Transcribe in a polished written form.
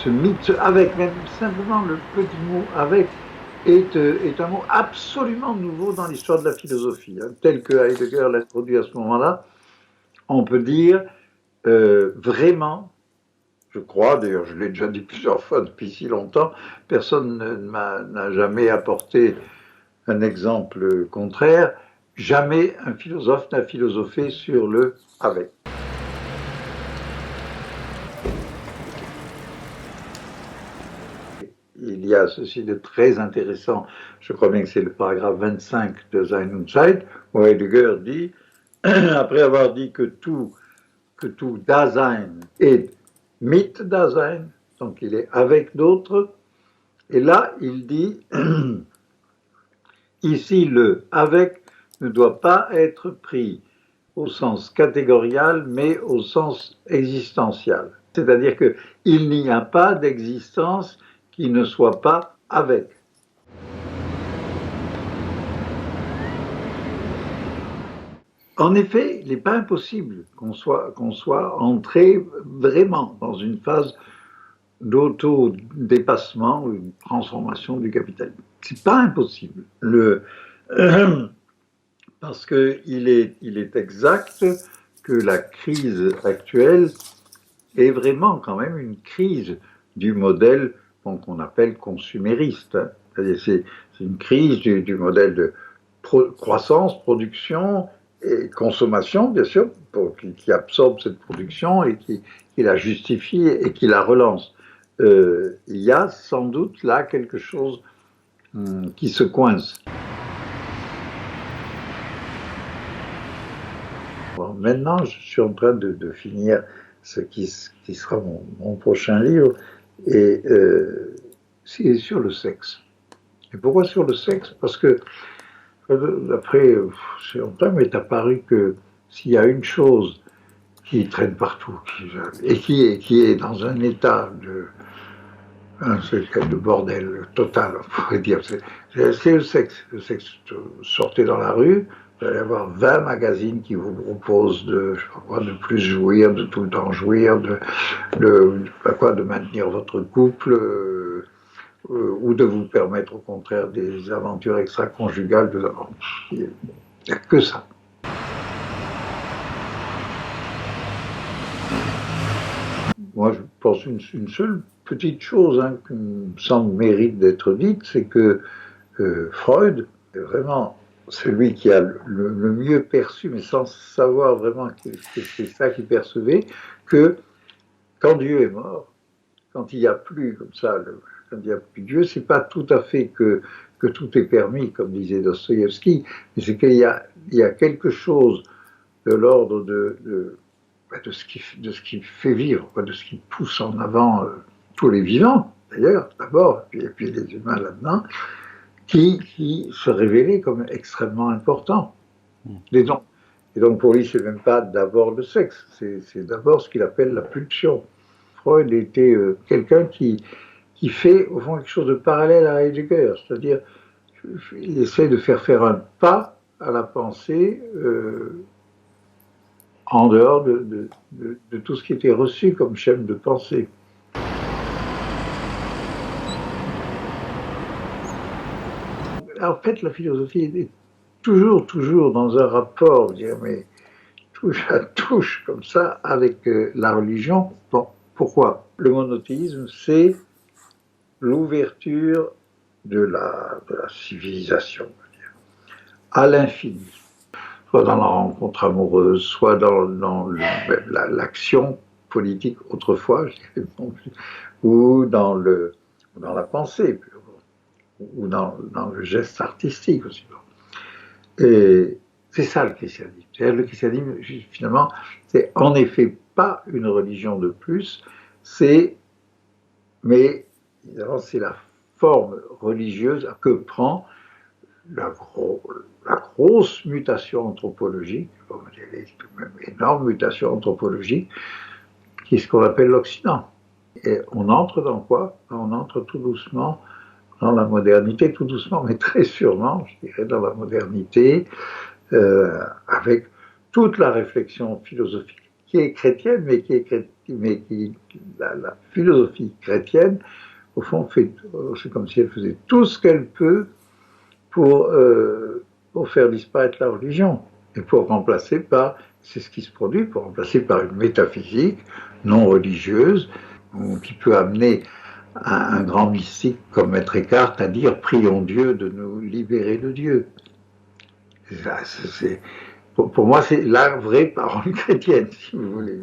ce mythe, ce avec, même simplement le petit mot avec, est un mot absolument nouveau dans l'histoire de la philosophie, hein, tel que Heidegger l'introduit à ce moment-là. On peut dire vraiment, je crois, d'ailleurs je l'ai déjà dit plusieurs fois depuis si longtemps, personne n'a jamais apporté un exemple contraire, jamais un philosophe n'a philosophé sur le avec. Il y a ceci de très intéressant, je crois bien que c'est le paragraphe 25 de Sein und Zeit, où Heidegger dit, après avoir dit que tout Dasein est mit Dasein, donc il est avec d'autres, et là il dit, ici le avec ne doit pas être pris au sens catégorial, mais au sens existentiel. C'est-à-dire qu'il n'y a pas d'existence qui ne soit pas avec. En effet, il n'est pas impossible qu'on soit entré vraiment dans une phase d'auto-dépassement ou une transformation du capitalisme. C'est pas impossible. Parce qu'il est exact que la crise actuelle est vraiment quand même une crise du modèle qu'on appelle consumériste. C'est-à-dire c'est une crise du modèle de croissance, production et consommation, bien sûr, qui absorbe cette production et qui la justifie et qui la relance. Il y a sans doute là quelque chose qui se coince. Bon, maintenant, je suis en train de finir ce qui sera mon prochain livre, et c'est sur le sexe. Et pourquoi sur le sexe? Parce que, après, c'est longtemps, il m'est apparu que s'il y a une chose qui traîne partout, et qui est dans un état de bordel total, on pourrait dire, c'est le sexe. Le sexe, sortez dans la rue, vous allez avoir 20 magazines qui vous proposent de plus jouir, de tout le temps jouir, de maintenir votre couple, ou de vous permettre au contraire des aventures extra-conjugales. Il n'y a que ça. Moi, je pense une seule petite chose qui me semble mérite d'être dite, c'est que Freud est vraiment celui qui a le mieux perçu, mais sans savoir vraiment que c'est ça qu'il percevait, que quand Dieu est mort, quand il n'y a plus comme ça, quand il n'y a plus Dieu, c'est pas tout à fait que tout est permis, comme disait Dostoïevski, mais c'est qu'il y a quelque chose de l'ordre de ce qui fait vivre, de ce qui pousse en avant tous les vivants, d'ailleurs, d'abord, et puis les humains là-dedans, qui se révélait comme extrêmement important. Et donc pour lui, c'est même pas d'abord le sexe, c'est d'abord ce qu'il appelle la pulsion. Freud était quelqu'un qui fait au fond quelque chose de parallèle à Heidegger, c'est-à-dire il essaie de faire un pas à la pensée en dehors de tout ce qui était reçu comme schème de pensée. En fait, la philosophie est toujours dans un rapport, je dirais, mais touche à touche comme ça avec la religion. Bon, pourquoi? Le monothéisme, c'est l'ouverture de la civilisation, à l'infini. Soit dans la rencontre amoureuse, soit dans l'action politique autrefois, ou dans la pensée, ou dans le geste artistique aussi. Et c'est ça le christianisme. Le christianisme, finalement, c'est en effet pas une religion de plus, mais évidemment, c'est la forme religieuse que prend la grosse mutation anthropologique, même énorme mutation anthropologique, qui est ce qu'on appelle l'Occident. Et on entre dans quoi? On entre tout doucement dans la modernité, tout doucement, mais très sûrement, je dirais, dans la modernité, avec toute la réflexion philosophique qui est chrétienne, mais qui est la philosophie chrétienne, au fond, c'est comme si elle faisait tout ce qu'elle peut pour faire disparaître la religion et pour remplacer par, c'est ce qui se produit, pour remplacer par une métaphysique non religieuse qui peut amener un grand mystique comme Maître Eckhart à dire prions Dieu de nous libérer de Dieu. Pour moi, c'est la vraie parole chrétienne, si vous voulez.